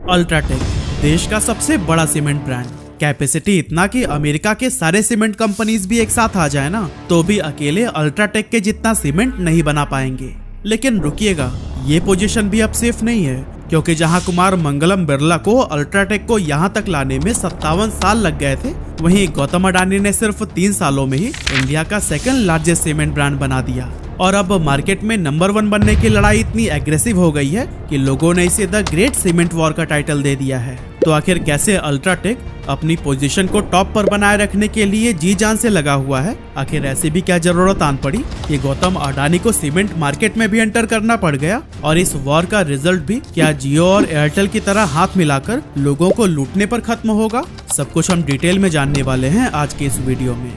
UltraTech देश का सबसे बड़ा सीमेंट ब्रांड। कैपेसिटी इतना कि अमेरिका के सारे सीमेंट कंपनीज भी एक साथ आ जाए ना तो भी अकेले अल्ट्राटेक के जितना सीमेंट नहीं बना पाएंगे। लेकिन रुकिएगा, ये पोजीशन भी अब सेफ नहीं है, क्योंकि जहां कुमार मंगलम बिरला को अल्ट्राटेक को यहां तक लाने में 57 साल लग गए थे, वहीं गौतम अडानी ने सिर्फ 3 सालों में ही इंडिया का सेकंड लार्जेस्ट सीमेंट ब्रांड बना दिया। और अब मार्केट में नंबर 1 बनने की लड़ाई इतनी एग्रेसिव हो गई है कि लोगों ने इसे द ग्रेट सीमेंट वॉर का टाइटल दे दिया है। तो आखिर कैसे अल्ट्राटेक अपनी पोजीशन को टॉप पर बनाए रखने के लिए जी जान से लगा हुआ है? आखिर ऐसी भी क्या जरूरत आन पड़ी कि गौतम अडानी को सीमेंट मार्केट में भी एंटर करना पड़ गया? और इस वॉर का रिजल्ट भी क्या जियो और एयरटेल की तरह हाथ मिलाकर लोगों को लूटने पर खत्म होगा? सब कुछ हम डिटेल में जानने वाले हैं आज के इस वीडियो में।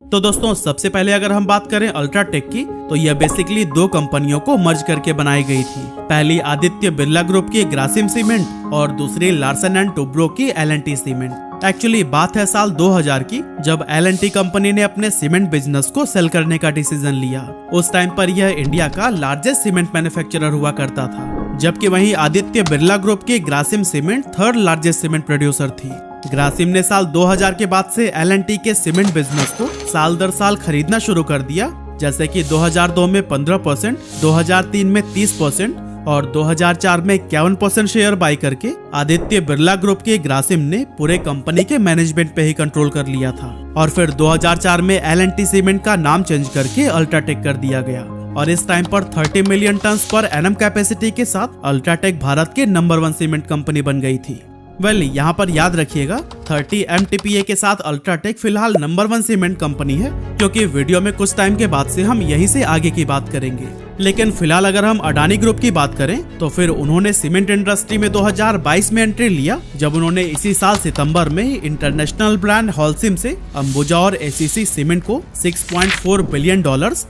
तो दोस्तों, सबसे पहले अगर हम बात करें अल्ट्राटेक की, तो यह बेसिकली 2 कंपनियों को मर्ज करके बनाई गई थी। पहली आदित्य बिरला ग्रुप की ग्रासिम सीमेंट और दूसरी लार्सन एंड टुब्रो की एल&टी सीमेंट। एक्चुअली बात है साल 2000 की, जब एल&टी कंपनी ने अपने सीमेंट बिजनेस को सेल करने का डिसीजन लिया। उस टाइम पर यह इंडिया का लार्जेस्ट सीमेंट मैन्युफैक्चरर हुआ करता था, जबकि वहीं आदित्य बिरला ग्रुप की Grasim cement 3rd largest cement producer थी। ग्रासिम ने साल 2000 के बाद से एल&टी के सीमेंट बिजनेस को साल दर साल खरीदना शुरू कर दिया, जैसे कि 2002 में 15%, 2003 में 30% और 2004 में 51% शेयर बाई करके आदित्य बिरला ग्रुप के ग्रासिम ने पूरे कंपनी के मैनेजमेंट पे ही कंट्रोल कर लिया था। और फिर 2004 में एल&टी सीमेंट का नाम चेंज करके अल्ट्राटेक कर दिया गया और इस टाइम पर 30 million ton per annum capacity के साथ अल्ट्राटेक भारत के नंबर 1 सीमेंट कंपनी बन गई थी। यहाँ पर याद रखिएगा, 30 MTPA के साथ अल्ट्राटेक फिलहाल नंबर 1 सीमेंट कंपनी है, क्योंकि वीडियो में कुछ टाइम के बाद से हम यहीं से आगे की बात करेंगे। लेकिन फिलहाल अगर हम अडानी ग्रुप की बात करें तो फिर उन्होंने सीमेंट इंडस्ट्री में 2022 में एंट्री लिया, जब उन्होंने इसी साल सितंबर में इंटरनेशनल ब्रांड हॉलसिम से अंबुजा और एसीसी सीमेंट को $6.4 बिलियन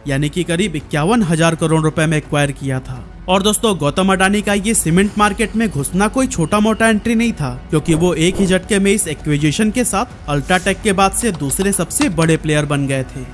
यानी कि करीब 51,000 करोड़ रुपए में एक्वायर किया था। और दोस्तों, गौतम अडानी का ये सीमेंट मार्केट में घुसना कोई छोटा मोटा एंट्री नहीं था, क्योंकि वो एक ही झटके में इस एक्विजिशन के साथ अल्ट्राटेक के बाद से दूसरे सबसे बड़े प्लेयर बन गए थे।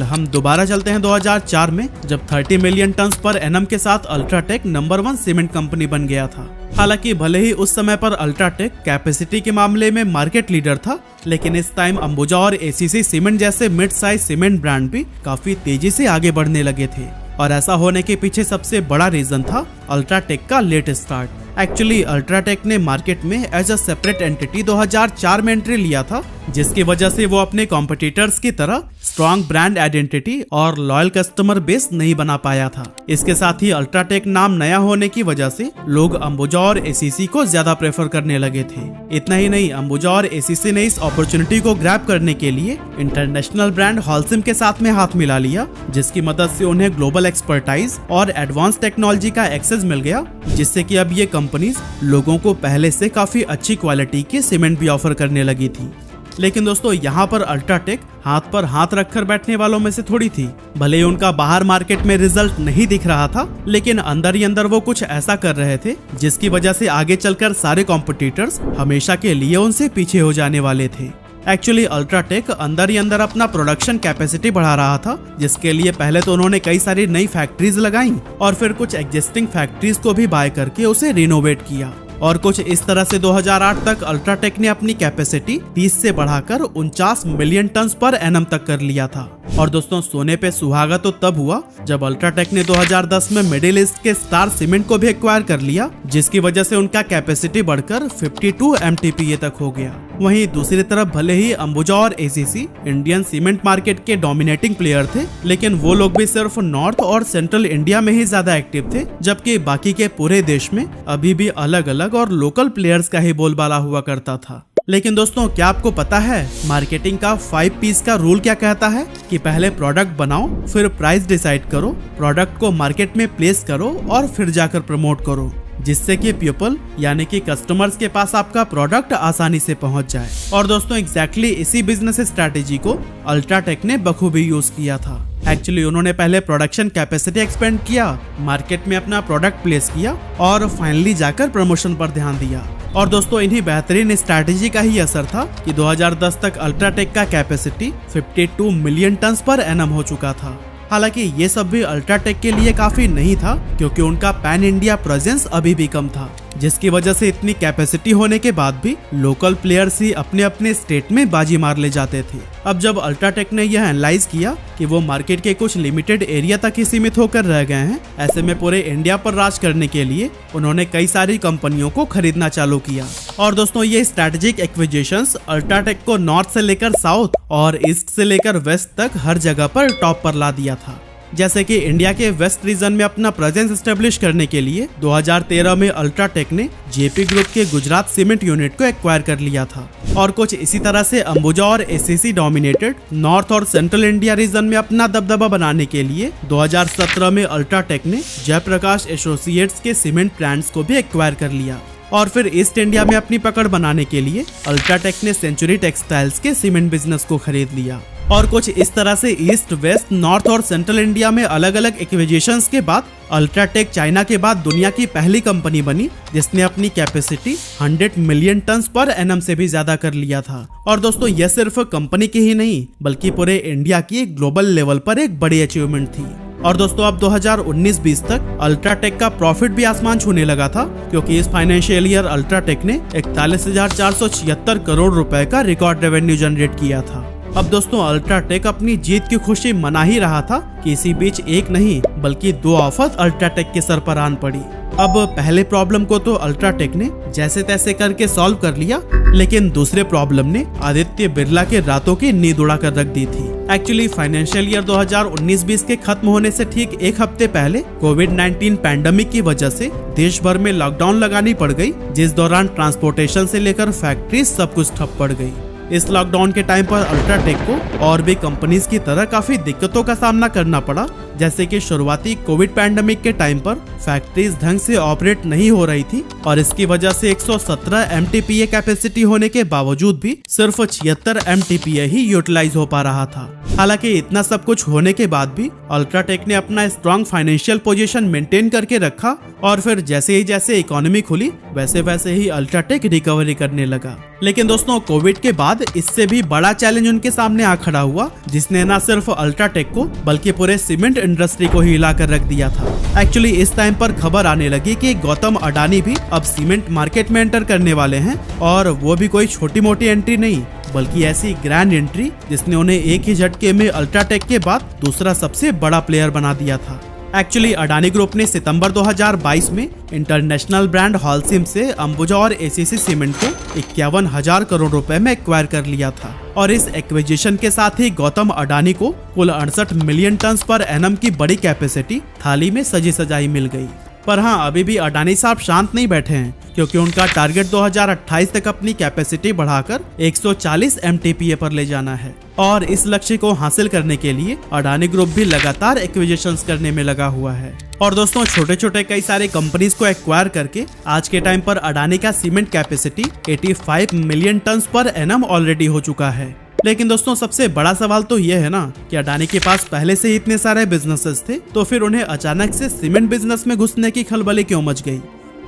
हम दोबारा चलते हैं 2004 में, जब 30 मिलियन टन पर एनम के साथ अल्ट्राटेक नंबर 1 सीमेंट कंपनी बन गया था। हालांकि भले ही उस समय पर अल्ट्राटेक कैपेसिटी के मामले में मार्केट लीडर था, लेकिन इस टाइम अंबुजा और एसीसी सीमेंट जैसे मिड साइज सीमेंट ब्रांड भी काफी तेजी से आगे बढ़ने लगे थे। और ऐसा होने के पीछे सबसे बड़ा रीजन था अल्ट्राटेक का लेट स्टार्ट। एक्चुअली अल्ट्राटेक ने मार्केट में एज अ सेपरेट एंटिटी 2004 में एंट्री लिया था, जिसकी वजह से वो अपने कॉम्पिटिटर्स की तरह स्ट्रॉन्ग ब्रांड आइडेंटिटी और लॉयल कस्टमर बेस नहीं बना पाया था। इसके साथ ही अल्ट्राटेक नाम नया होने की वजह से लोग अंबुजा और एसीसी को ज्यादा प्रेफर करने लगे थे। इतना ही नहीं, अंबुजा और एसीसी ने इस अपॉर्चुनिटी को ग्रैब करने के लिए इंटरनेशनल ब्रांड हॉलसिम के साथ में हाथ मिला लिया, जिसकी मदद से उन्हें ग्लोबल एक्सपर्टाइज और एडवांस टेक्नोलॉजी का एक्सेस मिल गया, जिससे कि अब ये कंपनीज लोगों को पहले से काफी अच्छी क्वालिटी के सीमेंट भी ऑफर करने लगी थी। लेकिन दोस्तों, यहाँ पर अल्ट्राटेक हाथ पर हाथ रखकर बैठने वालों में से थोड़ी थी। भले ही उनका बाहर मार्केट में रिजल्ट नहीं दिख रहा था, लेकिन अंदर ही अंदर वो कुछ ऐसा कर रहे थे जिसकी वजह से आगे चलकर सारे कॉम्पिटिटर्स हमेशा के लिए उनसे पीछे हो जाने वाले थे। एक्चुअली अल्ट्राटेक अंदर ही अंदर अपना प्रोडक्शन कैपेसिटी बढ़ा रहा था, जिसके लिए पहले तो उन्होंने कई सारी नई फैक्ट्रीज लगाई और फिर कुछ एग्जिस्टिंग फैक्ट्रीज को भी बाय करके उसे रिनोवेट किया। और कुछ इस तरह से 2008 तक अल्ट्राटेक ने अपनी कैपेसिटी 30 से बढ़ाकर 49 मिलियन टन पर एनम तक कर लिया था। और दोस्तों, सोने पे सुहागा तो तब हुआ जब अल्ट्राटेक ने 2010 में मिडिल ईस्ट के स्टार सीमेंट को भी एक्वायर कर लिया, जिसकी वजह से उनका कैपेसिटी बढ़कर 52 MTPA तक हो गया। वहीं दूसरी तरफ भले ही अंबुजा और एसीसी इंडियन सीमेंट मार्केट के डोमिनेटिंग प्लेयर थे, लेकिन वो लोग भी सिर्फ नॉर्थ और सेंट्रल इंडिया में ही ज्यादा एक्टिव थे, जबकि बाकी के पूरे देश में अभी भी अलग अलग और लोकल प्लेयर्स का ही बोलबाला हुआ करता था। लेकिन दोस्तों, क्या आपको पता है मार्केटिंग का 5 P's का रूल क्या कहता है? कि पहले प्रोडक्ट बनाओ, फिर प्राइस डिसाइड करो, प्रोडक्ट को मार्केट में प्लेस करो और फिर जाकर प्रमोट करो, जिससे कि पीपल यानी कि कस्टमर्स के पास आपका प्रोडक्ट आसानी से पहुंच जाए। और दोस्तों, एग्जैक्टली इसी बिजनेस स्ट्रैटेजी को अल्ट्राटेक ने बखूबी यूज किया था। एक्चुअली उन्होंने पहले प्रोडक्शन कैपेसिटी एक्सपेंड किया, मार्केट में अपना प्रोडक्ट प्लेस किया और फाइनली जाकर प्रमोशन पर ध्यान दिया। और दोस्तों, इन्हीं बेहतरीन स्ट्रैटेजी का ही असर था कि 2010 तक अल्ट्राटेक का capacity 52 million ton per annum हो चुका था। हालांकि ये सब भी अल्ट्राटेक के लिए काफी नहीं था, क्योंकि उनका पैन इंडिया प्रेजेंस अभी भी कम था। जिसकी वजह से इतनी कैपेसिटी होने के बाद भी लोकल प्लेयर्स ही अपने अपने स्टेट में बाजी मार ले जाते थे। अब जब अल्ट्राटेक ने यह एनालाइज किया कि वो मार्केट के कुछ लिमिटेड एरिया तक ही सीमित होकर रह गए हैं, ऐसे में पूरे इंडिया पर राज करने के लिए उन्होंने कई सारी कंपनियों को खरीदना चालू किया। और दोस्तों ये स्ट्रैटेजिक एक्विजिशंस अल्ट्राटेक को नॉर्थ से लेकर साउथ और ईस्ट से लेकर वेस्ट तक हर जगह पर टॉप पर ला दिया था। जैसे कि इंडिया के वेस्ट रीजन में अपना प्रेजेंस एस्टेब्लिश करने के लिए 2013 में अल्ट्राटेक ने जेपी ग्रुप के गुजरात सीमेंट यूनिट को एक्वायर कर लिया था। और कुछ इसी तरह से अंबुजा और एसीसी डोमिनेटेड नॉर्थ और सेंट्रल इंडिया रीजन में अपना दबदबा बनाने के लिए 2017 में अल्ट्राटेक ने जयप्रकाश एसोसिएट्स के सीमेंट प्लांट्स को भी एक्वायर कर लिया। और फिर ईस्ट इंडिया में अपनी पकड़ बनाने के लिए अल्ट्राटेक ने सेंचुरी टेक्सटाइल्स के सीमेंट बिजनेस को खरीद लिया। और कुछ इस तरह से ईस्ट, वेस्ट, नॉर्थ और सेंट्रल इंडिया में अलग अलग एक्विजिशंस के बाद अल्ट्राटेक चाइना के बाद दुनिया की पहली कंपनी बनी जिसने अपनी capacity 100 million ton per annum से भी ज्यादा कर लिया था। और दोस्तों यह सिर्फ कंपनी की ही नहीं बल्कि पूरे इंडिया की ग्लोबल लेवल पर एक बड़ी अचीवमेंट थी। और दोस्तों अब 2019-20 तक अल्ट्राटेक का प्रॉफिट भी आसमान छूने लगा था, क्योंकि इस फाइनेंशियल ईयर अल्ट्राटेक ने 41,476 करोड़ रुपए का रिकॉर्ड रेवेन्यू जनरेट किया था। अब दोस्तों अल्ट्राटेक अपनी जीत की खुशी मना ही रहा था कि इसी बीच एक नहीं बल्कि 2 ऑफर अल्ट्राटेक के सर पर आन पड़ी। अब पहले प्रॉब्लम को तो अल्ट्राटेक ने जैसे तैसे करके सॉल्व कर लिया, लेकिन दूसरे प्रॉब्लम ने आदित्य बिरला के रातों की नींद उड़ा कर रख दी थी। एक्चुअली फाइनेंशियल ईयर 2019-20 के खत्म होने से ठीक एक हफ्ते पहले कोविड-19 पैंडेमिक की वजह से देश भर में लॉकडाउन लगानी पड़ गई, जिस दौरान ट्रांसपोर्टेशन से लेकर फैक्ट्री सब कुछ ठप पड़ गई। इस लॉकडाउन के टाइम पर अल्ट्राटेक को और भी कंपनीज की तरह काफी दिक्कतों का सामना करना पड़ा, जैसे कि शुरुआती कोविड पैंडेमिक के टाइम पर फैक्ट्रीज ढंग से ऑपरेट नहीं हो रही थी और इसकी वजह से 117 MTPA कैपेसिटी होने के बावजूद भी सिर्फ 76 MTPA ही यूटिलाइज हो पा रहा था। हालांकि इतना सब कुछ होने के बाद भी अल्ट्राटेक ने अपना स्ट्रॉन्ग फाइनेंशियल पोजीशन मेंटेन करके रखा और फिर जैसे इकोनॉमी खुली वैसे वैसे ही अल्ट्राटेक रिकवरी करने लगा। लेकिन दोस्तों कोविड के बाद इससे भी बड़ा चैलेंज उनके सामने आ खड़ा हुआ, जिसने न सिर्फ अल्ट्राटेक को बल्कि पूरे सीमेंट इंडस्ट्री को ही हिला कर रख दिया था। एक्चुअली इस टाइम पर खबर आने लगी कि गौतम अडानी भी अब सीमेंट मार्केट में एंटर करने वाले हैं, और वो भी कोई छोटी मोटी एंट्री नहीं बल्कि ऐसी ग्रैंड एंट्री जिसने उन्हें एक ही झटके में अल्ट्राटेक के बाद दूसरा सबसे बड़ा प्लेयर बना दिया था। एक्चुअली अडानी ग्रुप ने सितंबर 2022 में इंटरनेशनल ब्रांड हॉलसिम से अंबुजा और एसीसी सीमेंट को 51,000 करोड़ रुपए में एक्वायर कर लिया था। और इस एक्विजिशन के साथ ही गौतम अडानी को कुल 68 मिलियन टन पर एनम की बड़ी कैपेसिटी थाली में सजी सजाई मिल गई। पर हाँ, अभी भी अडानी साहब शांत नहीं बैठे हैं, क्योंकि उनका टारगेट 2028 तक अपनी कैपेसिटी बढ़ाकर 140 MTPA पर ले जाना है। और इस लक्ष्य को हासिल करने के लिए अडानी ग्रुप भी लगातार एक्विजिशंस करने में लगा हुआ है। और दोस्तों छोटे छोटे कई सारे कंपनीज को एक्वायर करके आज के टाइम पर अडानी का cement capacity 85 million ton per annum already हो चुका है। लेकिन दोस्तों सबसे बड़ा सवाल तो ये है ना कि अडानी के पास पहले से ही इतने सारे बिजनेसेस थे, तो फिर उन्हें अचानक से सीमेंट बिजनेस में घुसने की खलबली क्यों मच गई।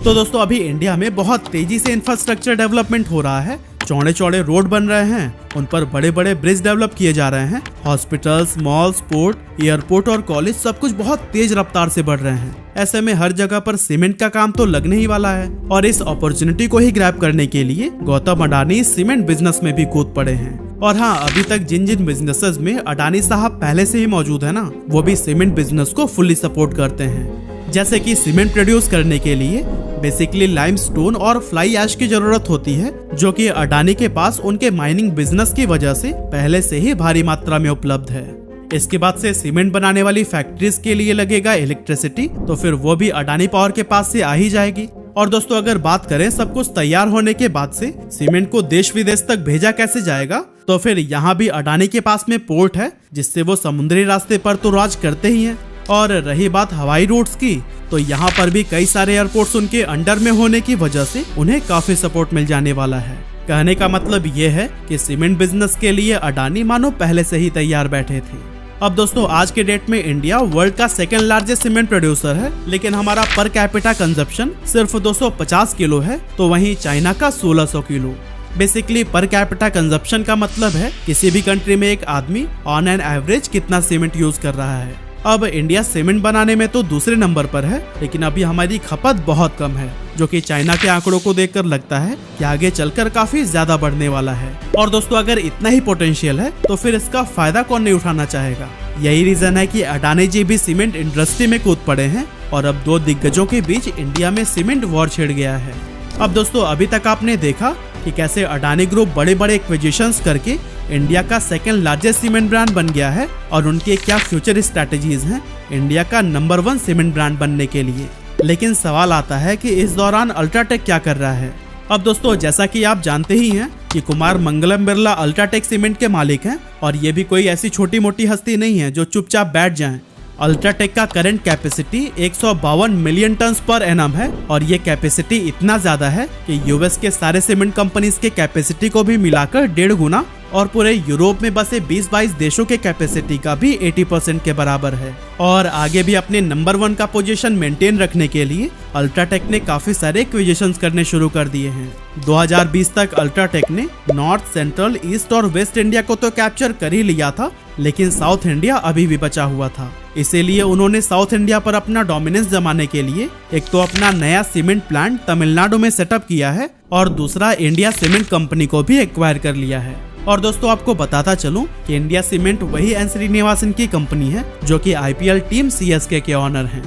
तो दोस्तों अभी इंडिया में बहुत तेजी से इंफ्रास्ट्रक्चर डेवलपमेंट हो रहा है, चौड़े चौड़े रोड बन रहे हैं, उन पर बड़े बड़े ब्रिज डेवलप किए जा रहे हैं, हॉस्पिटल्स, मॉल्स, पोर्ट, एयरपोर्ट और कॉलेज सब कुछ बहुत तेज रफ्तार से बढ़ रहे हैं। ऐसे में हर जगह पर सीमेंट का काम तो लगने ही वाला है, और इस अपॉर्चुनिटी को ही ग्रैब करने के लिए गौतम अडानी सीमेंट बिजनेस में भी कूद पड़े हैं। और हाँ, अभी तक जिन जिन बिजनेसेस में अडानी साहब पहले से ही मौजूद है ना, वो भी सीमेंट बिजनेस को फुल्ली सपोर्ट करते हैं। जैसे कि सीमेंट प्रोड्यूस करने के लिए बेसिकली लाइमस्टोन और फ्लाई ऐश की जरूरत होती है, जो कि अडानी के पास उनके माइनिंग बिजनेस की वजह से पहले से ही भारी मात्रा में उपलब्ध है। इसके बाद से सीमेंट बनाने वाली फैक्ट्रीज के लिए लगेगा इलेक्ट्रिसिटी, तो फिर वो भी अडानी पावर के पास से आ ही जाएगी। और दोस्तों अगर बात करें सब कुछ तैयार होने के बाद से सीमेंट को देश विदेश तक भेजा कैसे जाएगा, तो फिर यहाँ भी अडानी के पास में पोर्ट है, जिससे वो समुद्री रास्ते पर तो राज करते ही हैं। और रही बात हवाई रूट्स की, तो यहाँ पर भी कई सारे एयरपोर्ट्स उनके अंडर में होने की वजह से उन्हें काफी सपोर्ट मिल जाने वाला है। कहने का मतलब ये है कि सीमेंट बिजनेस के लिए अडानी मानो पहले से ही तैयार बैठे थे। अब दोस्तों आज के डेट में इंडिया वर्ल्ड का सेकंड लार्जेस्ट सीमेंट प्रोड्यूसर है, लेकिन हमारा पर कैपिटा कंजप्शन सिर्फ 250 किलो है, तो वहीं चाइना का 1600 kilo. Basically per capita consumption का मतलब है किसी भी कंट्री में एक आदमी ऑन एन एवरेज कितना सीमेंट यूज कर रहा है। अब इंडिया सीमेंट बनाने में तो दूसरे नंबर पर है, लेकिन अभी हमारी खपत बहुत कम है, जो कि चाइना के आंकड़ों को देखकर लगता है कि आगे चलकर काफी ज्यादा बढ़ने वाला है। और दोस्तों अगर इतना ही पोटेंशियल है तो फिर इसका फायदा कौन नहीं उठाना चाहेगा। यही रीजन है कि अडानी जी भी सीमेंट इंडस्ट्री में कूद पड़े हैं और अब दो दिग्गजों के बीच इंडिया में सीमेंट वॉर छिड़ गया है। अब दोस्तों अभी तक आपने देखा कि कैसे अडानी ग्रुप बड़े बड़े एक्विजिशंस करके इंडिया का सेकंड लार्जेस्ट सीमेंट ब्रांड बन गया है और उनके क्या फ्यूचर स्ट्रैटेजीज हैं इंडिया का नंबर 1 सीमेंट ब्रांड बनने के लिए। लेकिन सवाल आता है कि इस दौरान अल्ट्राटेक क्या कर रहा है। अब दोस्तों जैसा कि आप जानते ही हैं कि कुमार मंगलम बिरला अल्ट्राटेक सीमेंट के मालिक हैं और ये भी कोई ऐसी छोटी मोटी हस्ती नहीं है जो चुपचाप बैठ जाएं। अल्ट्राटेक का current capacity 152 million ton per annum है और ये कैपेसिटी इतना ज्यादा है कि यूएस के सारे सीमेंट कंपनीज के कैपेसिटी को भी मिलाकर 1.5 गुना और पूरे यूरोप में बसे 20-22 देशों के कैपेसिटी का भी 80% के बराबर है। और आगे भी अपने नंबर 1 का पोजीशन मेंटेन रखने के लिए अल्ट्राटेक ने काफी सारे एक्विजिशंस करने शुरू कर दिए हैं। 2020 तक अल्ट्राटेक ने नॉर्थ, सेंट्रल, ईस्ट और वेस्ट इंडिया को तो कैप्चर कर ही लिया था, लेकिन साउथ इंडिया अभी भी बचा हुआ था। इसीलिए उन्होंने साउथ इंडिया पर अपना डोमिनेंस जमाने के लिए एक तो अपना नया सीमेंट प्लांट तमिलनाडु में सेटअप किया है और दूसरा इंडिया सीमेंट कंपनी को भी एक्वायर कर लिया है। और दोस्तों आपको बताता चलूं कि इंडिया सीमेंट वही एन श्रीनिवासन की कंपनी है जो कि आईपीएल टीम सीएसके के ऑनर हैं।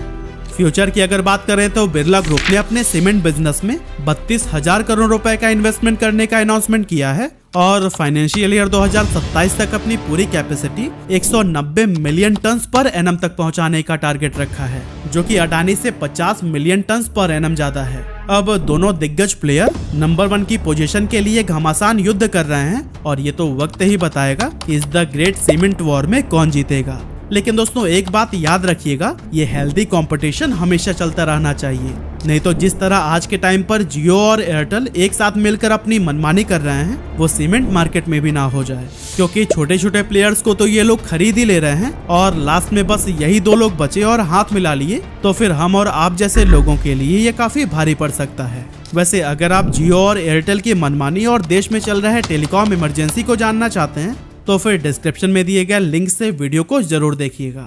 फ्यूचर की अगर बात करें तो बिरला ग्रुप ने अपने सीमेंट बिजनेस में 32,000 करोड़ रुपए का इन्वेस्टमेंट करने का अनाउंसमेंट किया है और फाइनेंशियल ईयर 2027 तक अपनी पूरी capacity 190 million ton per annum तक पहुंचाने का टारगेट रखा है, जो कि अडानी से 50 मिलियन टन पर एनम ज्यादा है। अब दोनों दिग्गज प्लेयर नंबर 1 की पोजीशन के लिए घमासान युद्ध कर रहे हैं और ये तो वक्त ही बताएगा कि इस द ग्रेट सीमेंट वॉर में कौन जीतेगा। लेकिन दोस्तों एक बात याद रखिएगा, ये हेल्दी कंपटीशन हमेशा चलता रहना चाहिए, नहीं तो जिस तरह आज के टाइम पर जियो और एयरटेल एक साथ मिलकर अपनी मनमानी कर रहे हैं वो सीमेंट मार्केट में भी ना हो जाए, क्योंकि छोटे छोटे प्लेयर्स को तो ये लोग खरीद ही ले रहे हैं और लास्ट में बस यही 2 लोग बचे और हाथ मिला लिए तो फिर हम और आप जैसे लोगों के लिए ये काफी भारी पड़ सकता है। वैसे अगर आप जियो और एयरटेल की मनमानी और देश में चल रहे टेलीकॉम इमरजेंसी को जानना चाहते हैं तो फिर डिस्क्रिप्शन में दिए गए लिंक से वीडियो को जरूर देखिएगा।